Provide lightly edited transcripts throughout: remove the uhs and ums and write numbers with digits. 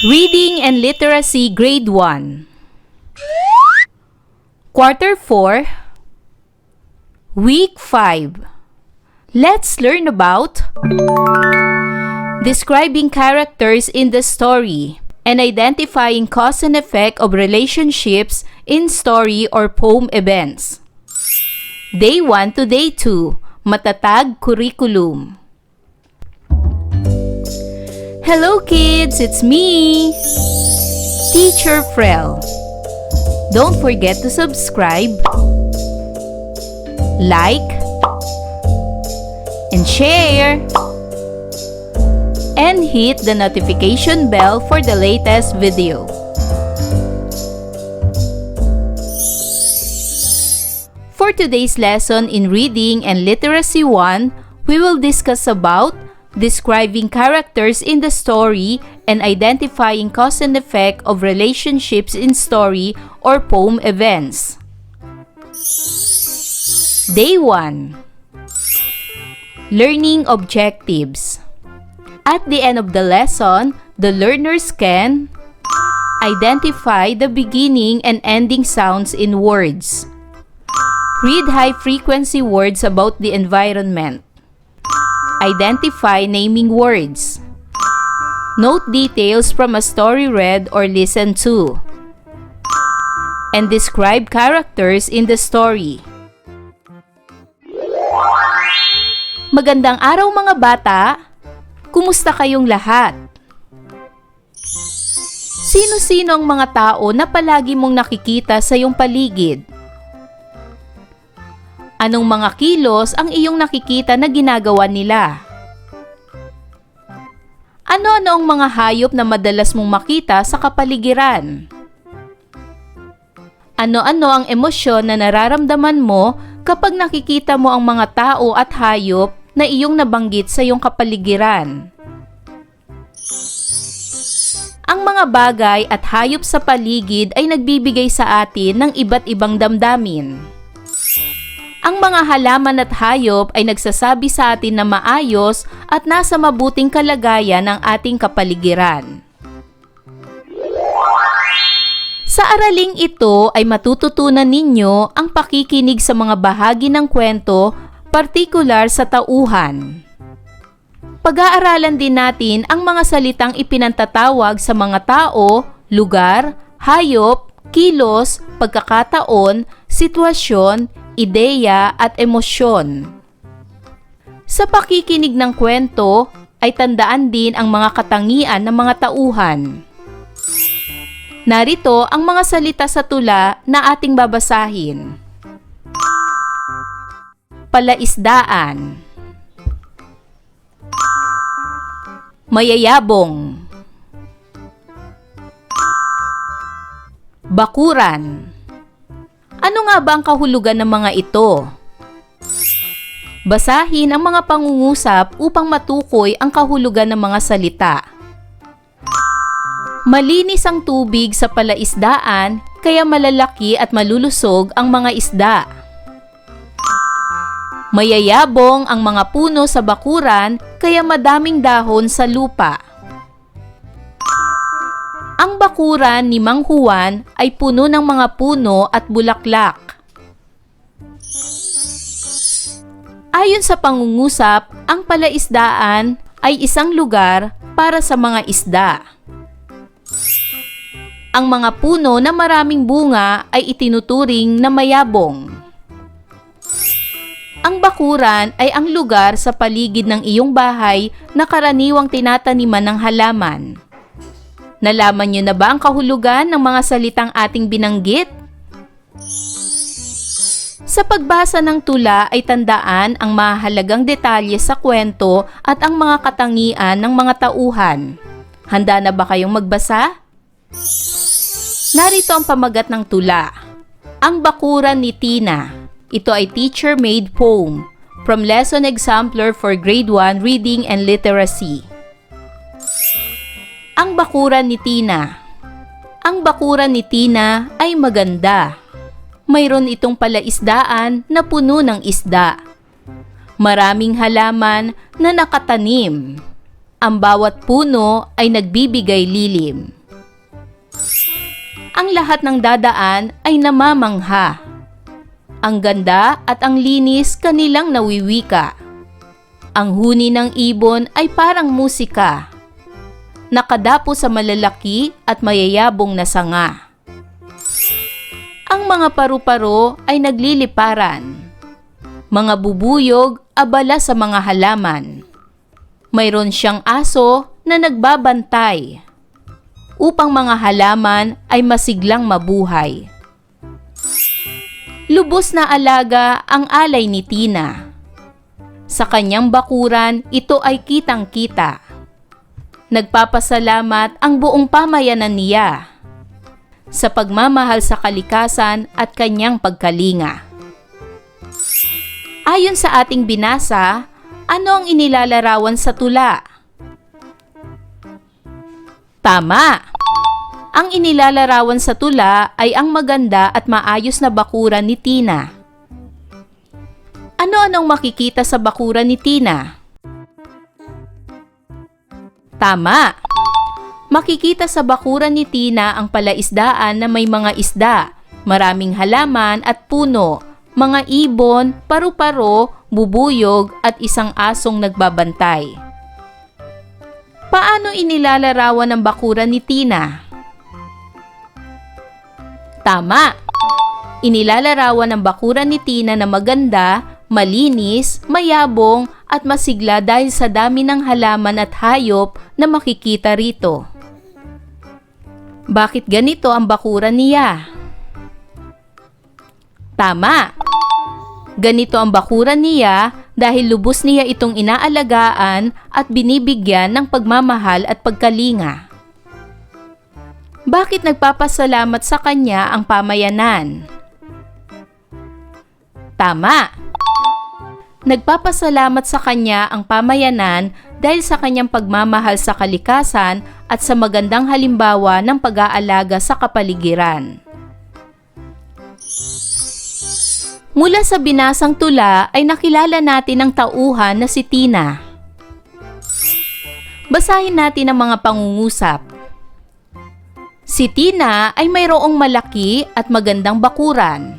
Reading and Literacy Grade 1 Quarter 4 Week 5 Let's learn about describing characters in the story and identifying cause and effect of relationships in story or poem events. Day 1 to Day 2 Matatag Curriculum. Hello kids, it's me, Teacher Frel. Don't forget to subscribe, like, and share, and hit the notification bell for the latest video. For today's lesson in Reading and Literacy 1, we will discuss about describing characters in the story and identifying cause and effect of relationships in story or poem events. Day 1 Learning Objectives. At the end of the lesson, the learners can identify the beginning and ending sounds in words. Read high-frequency words about the environment. Identify naming words. Note details from a story read or listened to. And describe characters in the story. Magandang araw mga bata! Kumusta kayong lahat? Sino-sino ang mga tao na palagi mong nakikita sa iyong paligid? Anong mga kilos ang iyong nakikita na ginagawa nila? Ano-ano ang mga hayop na madalas mong makita sa kapaligiran? Ano-ano ang emosyon na nararamdaman mo kapag nakikita mo ang mga tao at hayop na iyong nabanggit sa iyong kapaligiran? Ang mga bagay at hayop sa paligid ay nagbibigay sa atin ng iba't ibang damdamin. Ang mga halaman at hayop ay nagsasabi sa atin na maayos at nasa mabuting kalagayan ng ating kapaligiran. Sa araling ito ay matututunan ninyo ang pakikinig sa mga bahagi ng kwento, partikular sa tauhan. Pag-aaralan din natin ang mga salitang ipinantatawag sa mga tao, lugar, hayop, kilos, pagkakataon, sitwasyon, ideya at emosyon. Sa pakikinig ng kwento ay tandaan din ang mga katangian ng mga tauhan. Narito ang mga salita sa tula na ating babasahin. Palaisdaan. Mayayabong. Bakuran. Ano nga ba ang kahulugan ng mga ito? Basahin ang mga pangungusap upang matukoy ang kahulugan ng mga salita. Malinis ang tubig sa palaisdaan, kaya malalaki at malulusog ang mga isda. Mayayabong ang mga puno sa bakuran, kaya madaming dahon sa lupa. Ang bakuran ni Mang Juan ay puno ng mga puno at bulaklak. Ayon sa pangungusap, ang palaisdaan ay isang lugar para sa mga isda. Ang mga puno na maraming bunga ay itinuturing na mayabong. Ang bakuran ay ang lugar sa paligid ng iyong bahay na karaniwang tinataniman ng halaman. Nalaman niyo na ba ang kahulugan ng mga salitang ating binanggit? Sa pagbasa ng tula ay tandaan ang mahalagang detalye sa kwento at ang mga katangian ng mga tauhan. Handa na ba kayong magbasa? Narito ang pamagat ng tula. Ang Bakuran ni Tina. Ito ay teacher-made poem from Lesson Exemplar for Grade 1 Reading and Literacy. Ang bakuran ni Tina. Ang bakuran ni Tina ay maganda. Mayroon itong palaisdaan na puno ng isda. Maraming halaman na nakatanim. Ang bawat puno ay nagbibigay lilim. Ang lahat ng dadaan ay namamangha. Ang ganda at ang linis kanilang nawiwika. Ang huni ng ibon ay parang musika. Nakadapo sa malalaki at mayayabong na sanga. Ang mga paru-paro ay nagliliparan. Mga bubuyog abala sa mga halaman. Mayroon siyang aso na nagbabantay upang mga halaman ay masiglang mabuhay. Lubos na alaga ang alay ni Tina. Sa kanyang bakuran, ito ay kitang-kita. Nagpapasalamat ang buong pamayanan niya sa pagmamahal sa kalikasan at kanyang pagkalinga. Ayon sa ating binasa, ano ang inilalarawan sa tula? Tama! Ang inilalarawan sa tula ay ang maganda at maayos na bakuran ni Tina. Ano-anong makikita sa bakuran ni Tina? Tama! Makikita sa bakuran ni Tina ang palaisdaan na may mga isda, maraming halaman at puno, mga ibon, paru-paro, bubuyog at isang asong nagbabantay. Paano inilalarawan ang bakuran ni Tina? Tama! Inilalarawan ang bakuran ni Tina na maganda, malinis, mayabong at masigla dahil sa dami ng halaman at hayop na makikita rito. Bakit ganito ang bakuran niya? Tama! Ganito ang bakuran niya dahil lubos niya itong inaalagaan at binibigyan ng pagmamahal at pagkalinga. Bakit nagpapasalamat sa kanya ang pamayanan? Tama! Nagpapasalamat sa kanya ang pamayanan dahil sa kanyang pagmamahal sa kalikasan at sa magandang halimbawa ng pag-aalaga sa kapaligiran. Mula sa binasang tula ay nakilala natin ang tauhan na si Tina. Basahin natin ang mga pangungusap. Si Tina ay mayroong malaki at magandang bakuran.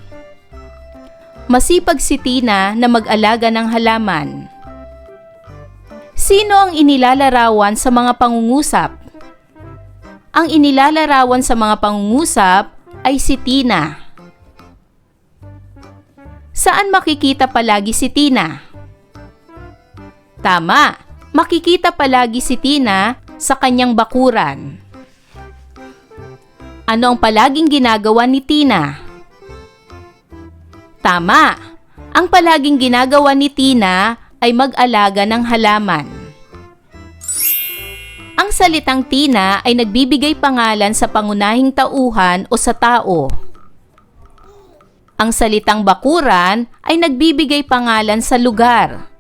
Masipag si Tina na mag-alaga ng halaman. Sino ang inilalarawan sa mga pangungusap? Ang inilalarawan sa mga pangungusap ay si Tina. Saan makikita palagi si Tina? Tama, makikita palagi si Tina sa kanyang bakuran. Ano ang palaging ginagawa ni Tina? Tama, ang palaging ginagawa ni Tina ay mag-alaga ng halaman. Ang salitang Tina ay nagbibigay pangalan sa pangunahing tauhan o sa tao. Ang salitang bakuran ay nagbibigay pangalan sa lugar.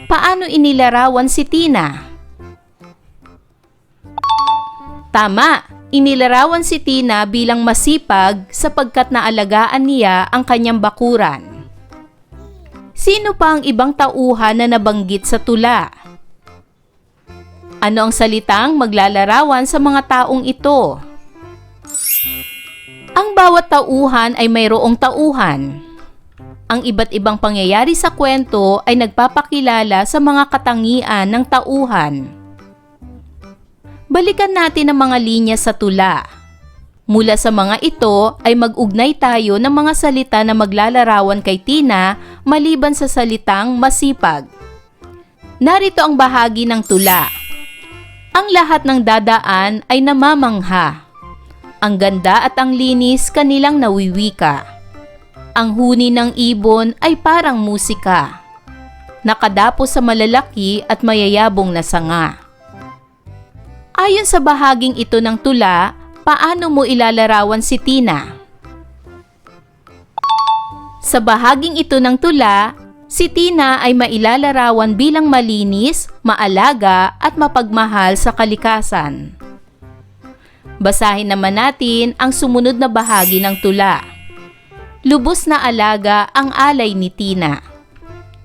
Paano inilarawan si Tina? Tama, inilarawan si Tina bilang masipag sapagkat naalagaan niya ang kanyang bakuran. Sino pa ang ibang tauhan na nabanggit sa tula? Ano ang salitang maglalarawan sa mga taong ito? Ang bawat tauhan ay mayroong tauhan. Ang iba't ibang pangyayari sa kwento ay nagpapakilala sa mga katangian ng tauhan. Balikan natin ang mga linya sa tula. Mula sa mga ito ay mag-ugnay tayo ng mga salita na maglalarawan kay Tina maliban sa salitang masipag. Narito ang bahagi ng tula. Ang lahat ng dadaan ay namamangha. Ang ganda at ang linis kanilang nawiwika. Ang huni ng ibon ay parang musika. Nakadapo sa malalaki at mayayabong na sanga. Ayon sa bahaging ito ng tula, paano mo ilalarawan si Tina? Sa bahaging ito ng tula, si Tina ay mailalarawan bilang malinis, maalaga at mapagmahal sa kalikasan. Basahin naman natin ang sumunod na bahagi ng tula. Lubos na alaga ang alay ni Tina.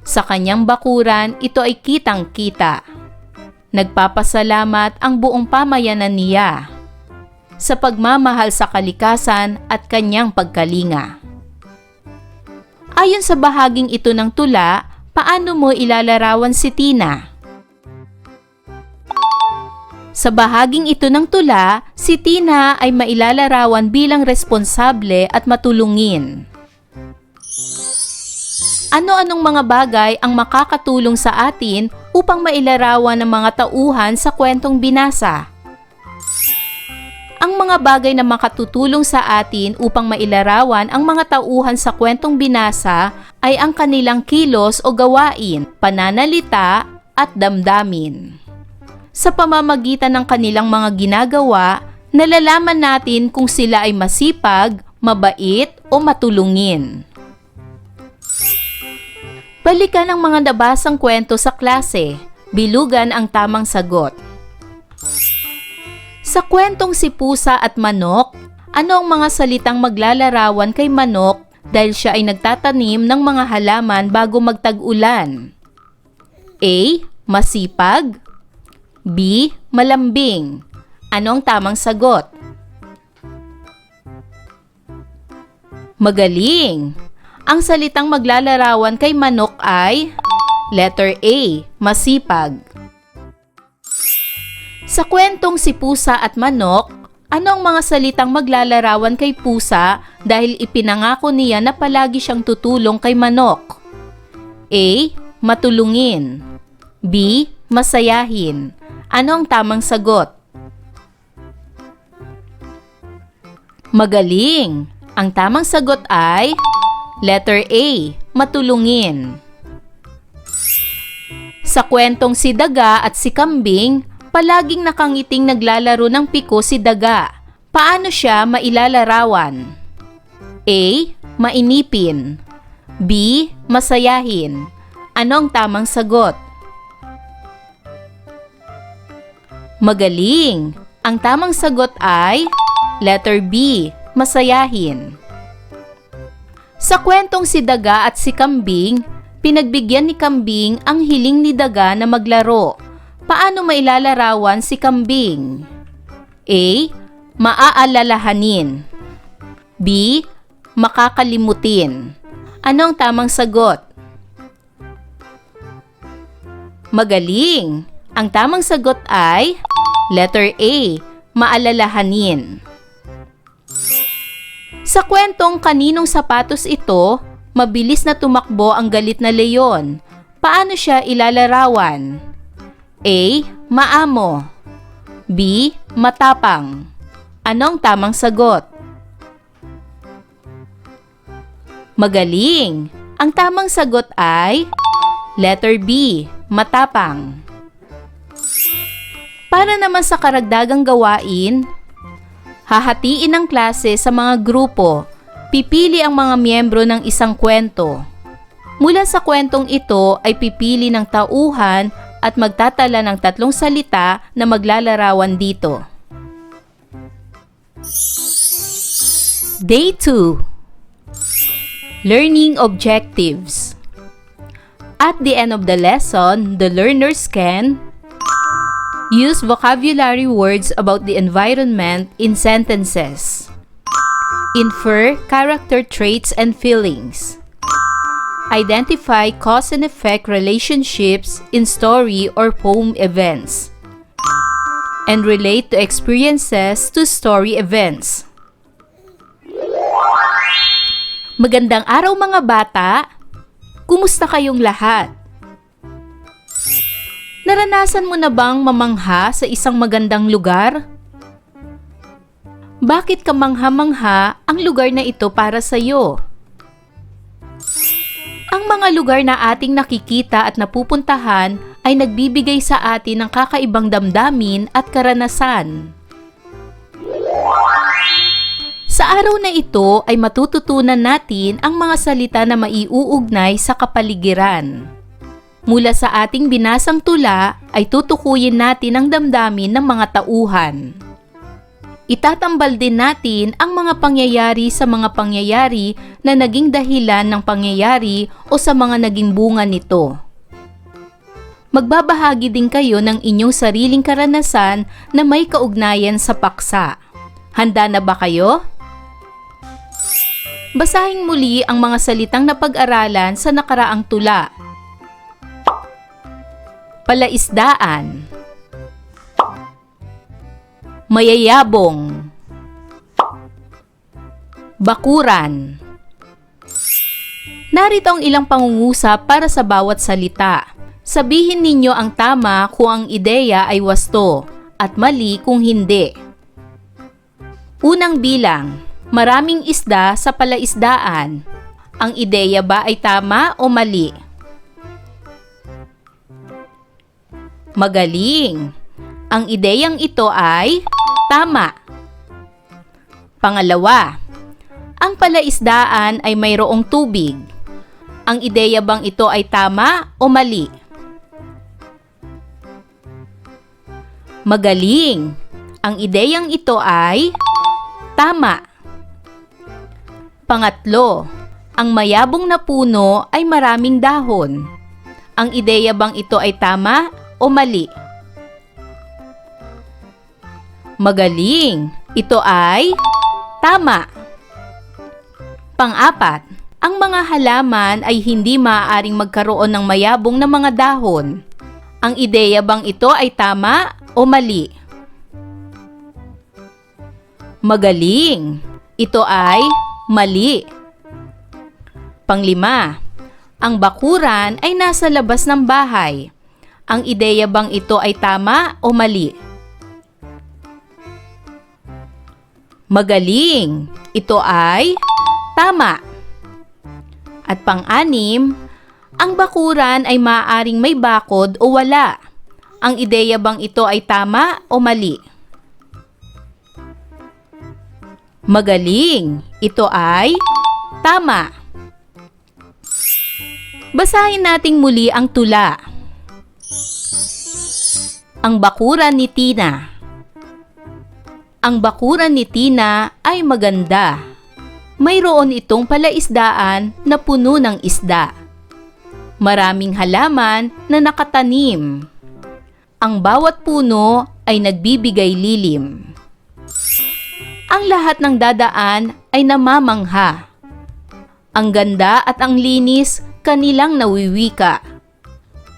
Sa kanyang bakuran, ito ay kitang-kita. Nagpapasalamat ang buong pamayanan niya sa pagmamahal sa kalikasan at kanyang pagkalinga. Ayon sa bahaging ito ng tula, paano mo ilalarawan si Tina? Sa bahaging ito ng tula, si Tina ay mailalarawan bilang responsable at matulungin. Ano-anong mga bagay ang makakatulong sa atin upang mailarawan ng mga tauhan sa kwentong binasa? Ang mga bagay na makatutulong sa atin upang mailarawan ang mga tauhan sa kwentong binasa ay ang kanilang kilos o gawain, pananalita at damdamin. Sa pamamagitan ng kanilang mga ginagawa, nalalaman natin kung sila ay masipag, mabait o matulungin. Balikan ang mga nabasang kwento sa klase. Bilugan ang tamang sagot. Sa kwentong Si Pusa at Manok, ano ang mga salitang maglalarawan kay Manok dahil siya ay nagtatanim ng mga halaman bago magtag-ulan? A. Masipag. B. Malambing. Ano ang tamang sagot? Magaling! Ang salitang maglalarawan kay Manok ay letter A. Masipag. Sa kwentong Si Pusa at Manok, ano ang mga salitang maglalarawan kay Pusa dahil ipinangako niya na palagi siyang tutulong kay Manok? A. Matulungin. B. Masayahin. Ano ang tamang sagot? Magaling! Ang tamang sagot ay letter A. Matulungin. Sa kwentong Si Daga at Si Kambing, palaging nakangiting naglalaro ng piko si Daga. Paano siya mailalarawan? A. Mainipin. B. Masayahin. Ano ang tamang sagot? Magaling! Ang tamang sagot ay letter B. Masayahin. Sa kwentong Si Daga at Si Kambing, pinagbigyan ni Kambing ang hiling ni Daga na maglaro. Paano mailalarawan si Kambing? A. Maaalalahanin. B. Makakalimutin. Ano ang tamang sagot? Magaling! Ang tamang sagot ay letter A. Maalalahanin. Sa kwentong Kaninong Sapatos Ito, mabilis na tumakbo ang galit na leyon. Paano siya ilalarawan? A. Maamo. B. Matapang. Anong tamang sagot? Magaling! Ang tamang sagot ay letter B. Matapang. Para naman sa karagdagang gawain, hahatiin ang klase sa mga grupo. Pipili ang mga miyembro ng isang kwento. Mula sa kwentong ito ay pipili ng tauhan at magtatala ng 3 salita na maglalarawan dito. Day 2. Learning Objectives. At the end of the lesson, the learners can use vocabulary words about the environment in sentences. Infer character traits and feelings. Identify cause and effect relationships in story or poem events. And relate to experiences to story events. Magandang araw mga bata! Kumusta kayong lahat? Naranasan mo na bang mamangha sa isang magandang lugar? Bakit kamangha-mangha ang lugar na ito para sa iyo? Ang mga lugar na ating nakikita at napupuntahan ay nagbibigay sa atin ng kakaibang damdamin at karanasan. Sa araw na ito ay matututunan natin ang mga salita na maiuugnay sa kapaligiran. Mula sa ating binasang tula ay tutukuyin natin ang damdamin ng mga tauhan. Itatambal din natin ang mga pangyayari sa mga pangyayari na naging dahilan ng pangyayari o sa mga naging bunga nito. Magbabahagi din kayo ng inyong sariling karanasan na may kaugnayan sa paksa. Handa na ba kayo? Basahin muli ang mga salitang napag-aralan sa nakaraang tula. Palaisdaan, mayayabong, bakuran. Narito ang ilang pangungusap para sa bawat salita. Sabihin ninyo ang tama kung ang ideya ay wasto at mali kung hindi. Unang bilang, maraming isda sa palaisdaan. Ang ideya ba ay tama o mali? Magaling! Ang ideyang ito ay tama. Pangalawa, ang palaisdaan ay mayroong tubig. Ang ideya bang ito ay tama o mali? Magaling! Ang ideyang ito ay tama. Pangatlo, ang mayabong na puno ay maraming dahon. Ang ideya bang ito ay tama o mali? Magaling! Ito ay tama. Pang-apat, ang mga halaman ay hindi maaaring magkaroon ng mayabong na mga dahon. Ang ideya bang ito ay tama o mali? Magaling! Ito ay mali. Panglima, ang bakuran ay nasa labas ng bahay. Ang ideya bang ito ay tama o mali? Magaling! Ito ay tama. At pang-anim, ang bakuran ay maaaring may bakod o wala. Ang ideya bang ito ay tama o mali? Magaling! Ito ay tama. Basahin nating muli ang tula. Ang bakuran ni Tina. Ang bakuran ni Tina ay maganda. Mayroon itong palaisdaan na puno ng isda. Maraming halaman na nakatanim. Ang bawat puno ay nagbibigay lilim. Ang lahat ng dadaan ay namamangha. Ang ganda at ang linis kanilang nawiwika.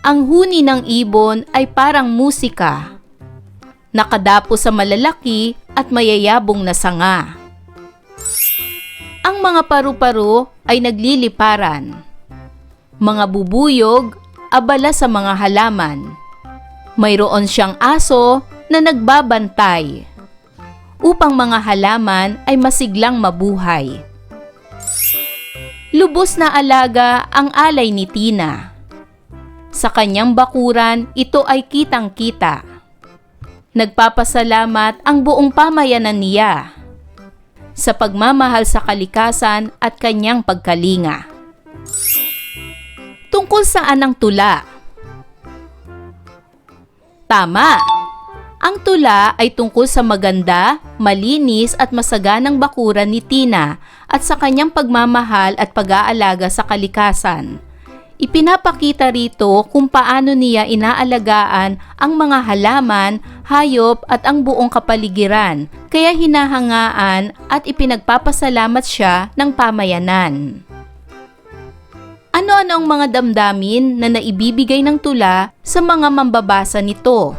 Ang huni ng ibon ay parang musika. Nakadapo sa malalaki at mayayabong na sanga. Ang mga paru-paro ay nagliliparan. Mga bubuyog, abala sa mga halaman. Mayroon siyang aso na nagbabantay upang mga halaman ay masiglang mabuhay. Lubos na alaga ang alay ni Tina. Sa kanyang bakuran, ito ay kitang-kita. Nagpapasalamat ang buong pamayanan niya sa pagmamahal sa kalikasan at kanyang pagkalinga. Tungkol saan ang tula? Tama! Ang tula ay tungkol sa maganda, malinis at masaganang bakuran ni Tina at sa kanyang pagmamahal at pag-aalaga sa kalikasan. Ipinapakita rito kung paano niya inaalagaan ang mga halaman, hayop at ang buong kapaligiran, kaya hinahangaan at ipinagpapasalamat siya ng pamayanan. Ano-ano ang mga damdamin na naibibigay ng tula sa mga mambabasa nito?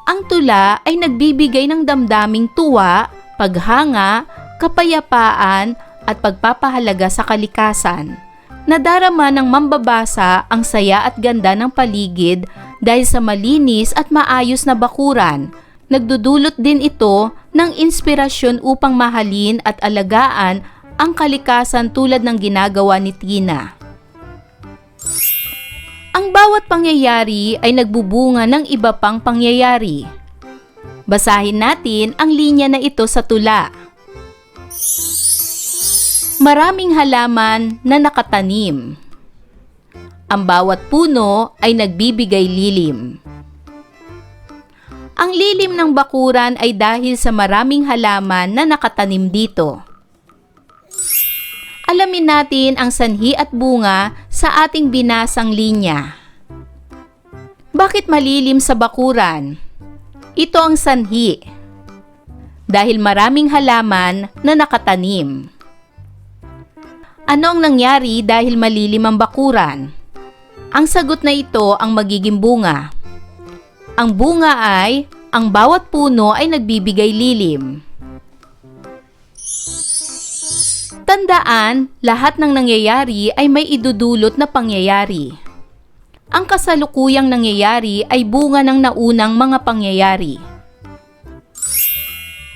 Ang tula ay nagbibigay ng damdaming tuwa, paghanga, kapayapaan, at pagpapahalaga sa kalikasan. Nadarama ng mambabasa ang saya at ganda ng paligid dahil sa malinis at maayos na bakuran. Nagdudulot din ito ng inspirasyon upang mahalin at alagaan ang kalikasan tulad ng ginagawa ni Tina. Ang bawat pangyayari ay nagbubunga ng iba pang pangyayari. Basahin natin ang linya na ito sa tula. Maraming halaman na nakatanim. Ang bawat puno ay nagbibigay lilim. Ang lilim ng bakuran ay dahil sa maraming halaman na nakatanim dito. Alamin natin ang sanhi at bunga sa ating binasang linya. Bakit malilim sa bakuran? Ito ang sanhi. Dahil maraming halaman na nakatanim. Ano ang nangyari dahil malilim ang bakuran? Ang sagot na ito ang magiging bunga. Ang bunga ay, ang bawat puno ay nagbibigay lilim. Tandaan, lahat ng nangyayari ay may idudulot na pangyayari. Ang kasalukuyang nangyayari ay bunga ng naunang mga pangyayari.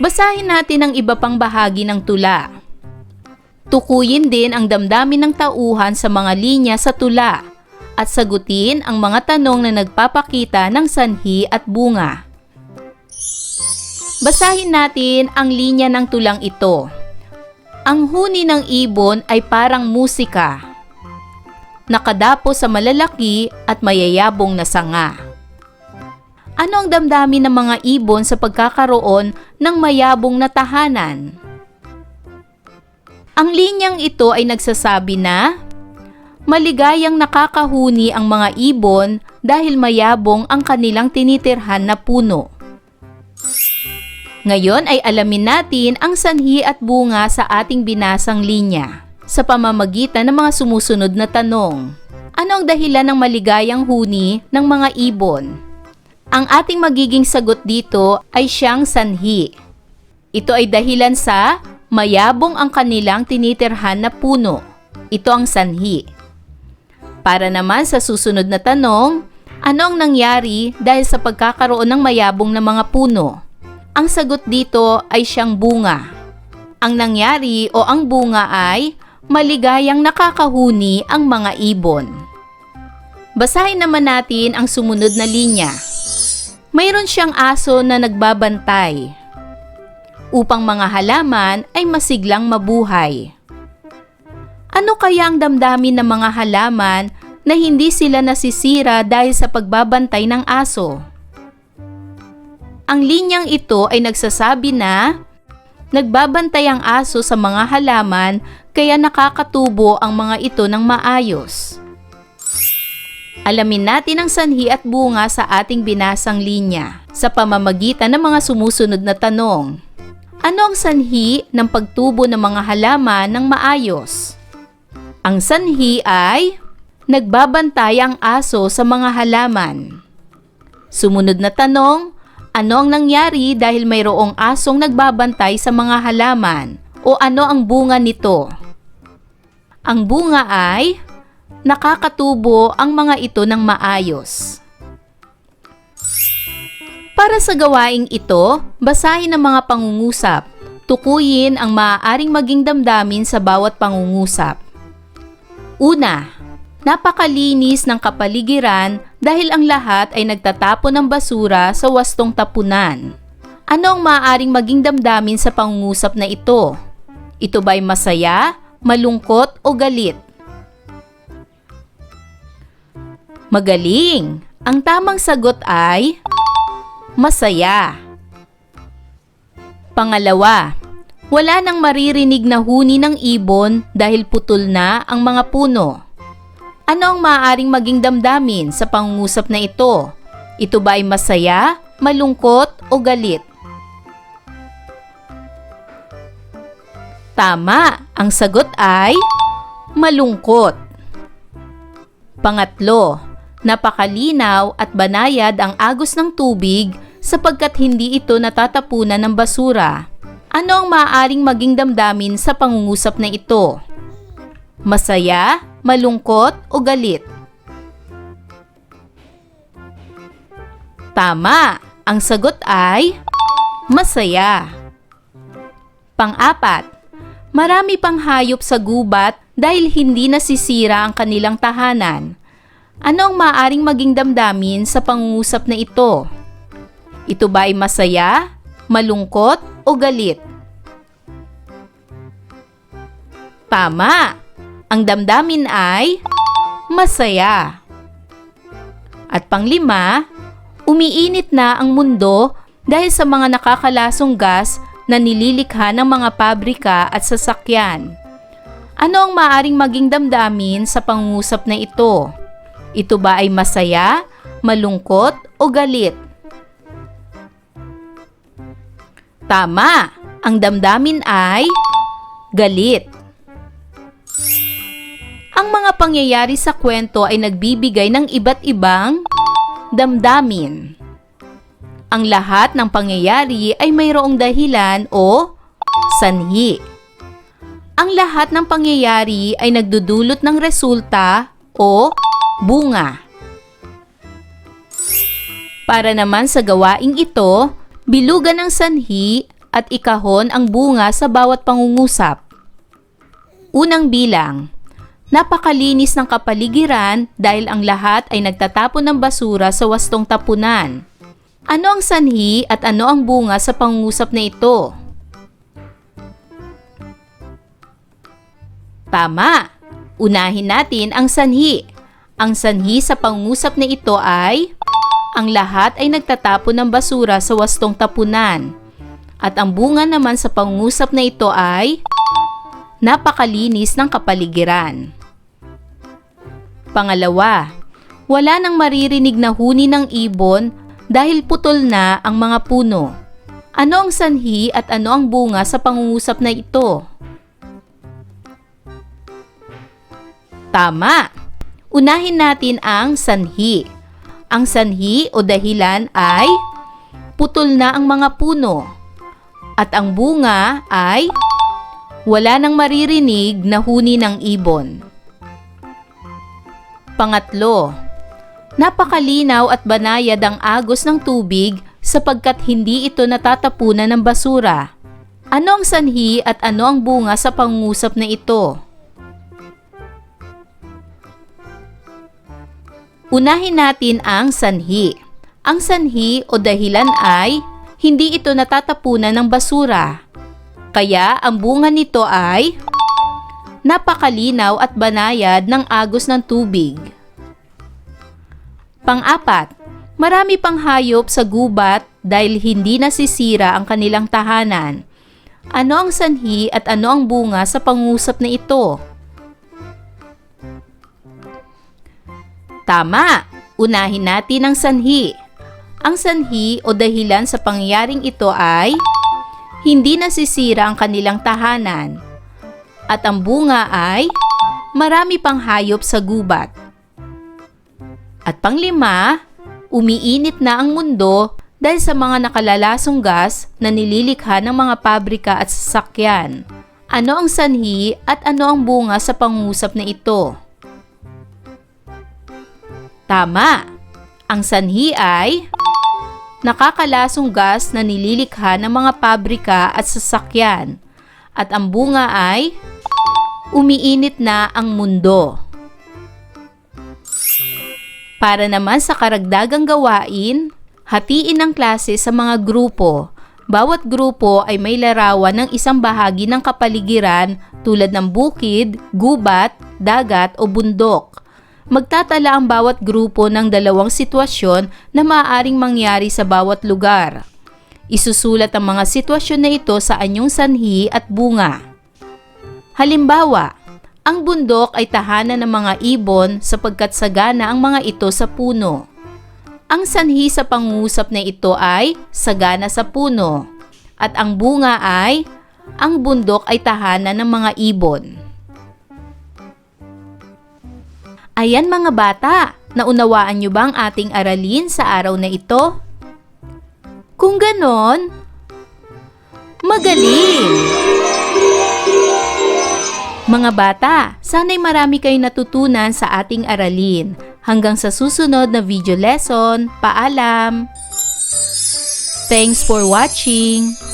Basahin natin ang iba pang bahagi ng tula. Tukuyin din ang damdamin ng tauhan sa mga linya sa tula at sagutin ang mga tanong na nagpapakita ng sanhi at bunga. Basahin natin ang linya ng tulang ito. Ang huni ng ibon ay parang musika. Nakadapo sa malalaki at mayayabong na sanga. Ano ang damdamin ng mga ibon sa pagkakaroon ng mayabong na tahanan? Ang linyang ito ay nagsasabi na maligayang nakakahuni ang mga ibon dahil mayabong ang kanilang tinitirhan na puno. Ngayon ay alamin natin ang sanhi at bunga sa ating binasang linya sa pamamagitan ng mga sumusunod na tanong. Ano ang dahilan ng maligayang huni ng mga ibon? Ang ating magiging sagot dito ay siyang sanhi. Ito ay dahilan sa mayabong ang kanilang tinitirhan na puno. Ito ang sanhi. Para naman sa susunod na tanong, ano ang nangyari dahil sa pagkakaroon ng mayabong na mga puno? Ang sagot dito ay siyang bunga. Ang nangyari o ang bunga ay maligayang nakakahuni ang mga ibon. Basahin naman natin ang sumunod na linya. Mayroon siyang aso na nagbabantay upang mga halaman ay masiglang mabuhay. Ano kaya ang damdamin ng mga halaman na hindi sila nasisira dahil sa pagbabantay ng aso? Ang linyang ito ay nagsasabi na nagbabantay ang aso sa mga halaman kaya nakakatubo ang mga ito ng maayos. Alamin natin ang sanhi at bunga sa ating binasang linya sa pamamagitan ng mga sumusunod na tanong. Ano ang sanhi ng pagtubo ng mga halaman ng maayos? Ang sanhi ay nagbabantay ang aso sa mga halaman. Sumunod na tanong, ano ang nangyari dahil mayroong asong nagbabantay sa mga halaman o ano ang bunga nito? Ang bunga ay nakakatubo ang mga ito ng maayos. Para sa gawaing ito, basahin ang mga pangungusap. Tukuyin ang maaaring maging damdamin sa bawat pangungusap. Una, napakalinis ng kapaligiran dahil ang lahat ay nagtatapon ng basura sa wastong tapunan. Ano ang maaaring maging damdamin sa pangungusap na ito? Ito ba'y masaya, malungkot o galit? Magaling! Ang tamang sagot ay masaya. Pangalawa, wala nang maririnig na huni ng ibon dahil putol na ang mga puno. Ano ang maaaring maging damdamin sa pangungusap na ito? Ito ba ay masaya, malungkot o galit? Tama, ang sagot ay malungkot. Pangatlo, napakalinaw at banayad ang agos ng tubig sapagkat hindi ito natatapunan ng basura. Ano ang maaaring maging damdamin sa pangungusap na ito? Masaya, malungkot o galit? Tama, ang sagot ay masaya. Pang-apat, marami pang hayop sa gubat dahil hindi nasisira ang kanilang tahanan. Ano ang maaaring maging damdamin sa pangungusap na ito? Ito ba ay masaya, malungkot o galit? Tama! Ang damdamin ay masaya. At panglima, umiinit na ang mundo dahil sa mga nakakalasong gas na nililikha ng mga pabrika at sasakyan. Ano ang maaaring maging damdamin sa pangungusap na ito? Ito ba ay masaya, malungkot o galit? Tama! Ang damdamin ay galit. Ang mga pangyayari sa kwento ay nagbibigay ng iba't ibang damdamin. Ang lahat ng pangyayari ay mayroong dahilan o sanhi. Ang lahat ng pangyayari ay nagdudulot ng resulta o bunga. Para naman sa gawaing ito, bilugan ang sanhi at ikahon ang bunga sa bawat pangungusap. Unang bilang, napakalinis ng kapaligiran dahil ang lahat ay nagtatapon ng basura sa wastong tapunan. Ano ang sanhi at ano ang bunga sa pangungusap na ito? Tama! Unahin natin ang sanhi. Ang sanhi sa pangungusap na ito ay ang lahat ay nagtatapon ng basura sa wastong tapunan. At ang bunga naman sa pangungusap na ito ay napakalinis ng kapaligiran. Pangalawa, wala nang maririnig na huni ng ibon dahil putol na ang mga puno. Ano ang sanhi at ano ang bunga sa pangungusap na ito? Tama! Unahin natin ang sanhi. Ang sanhi o dahilan ay putol na ang mga puno. At ang bunga ay wala nang maririnig na huni ng ibon. Pangatlo, napakalinaw at banayad ang agos ng tubig sapagkat hindi ito natatapunan ng basura. Ano ang sanhi at ano ang bunga sa pangungusap na ito? Unahin natin ang sanhi. Ang sanhi o dahilan ay hindi ito natatapunan ng basura. Kaya ang bunga nito ay napakalinaw at banayad ng agos ng tubig. Pang-apat, marami pang hayop sa gubat dahil hindi nasisira ang kanilang tahanan. Ano ang sanhi at ano ang bunga sa pangungusap na ito? Tama! Unahin natin ang sanhi. Ang sanhi o dahilan sa pangyayaring ito ay hindi nasisira ang kanilang tahanan. At ang bunga ay marami pang hayop sa gubat. At panglima, umiinit na ang mundo dahil sa mga nakalalasong gas na nililikha ng mga pabrika at sasakyan. Ano ang sanhi at ano ang bunga sa pangungusap na ito? Tama! Ang sanhi ay nakakalasong gas na nililikha ng mga pabrika at sasakyan. At ang bunga ay umiinit na ang mundo. Para naman sa karagdagang gawain, hatiin ang klase sa mga grupo. Bawat grupo ay may larawan ng isang bahagi ng kapaligiran tulad ng bukid, gubat, dagat o bundok. Magtatala ang bawat grupo ng dalawang sitwasyon na maaaring mangyari sa bawat lugar. Isusulat ang mga sitwasyon na ito sa anyong sanhi at bunga. Halimbawa, ang bundok ay tahanan ng mga ibon sapagkat sagana ang mga ito sa puno. Ang sanhi sa pangungusap na ito ay sagana sa puno. At ang bunga ay ang bundok ay tahanan ng mga ibon. Ayan mga bata, naunawaan niyo ba ang ating aralin sa araw na ito? Kung ganon, magaling! Mga bata, sana'y marami kayong natutunan sa ating aralin. Hanggang sa susunod na video lesson, paalam! Thanks for watching!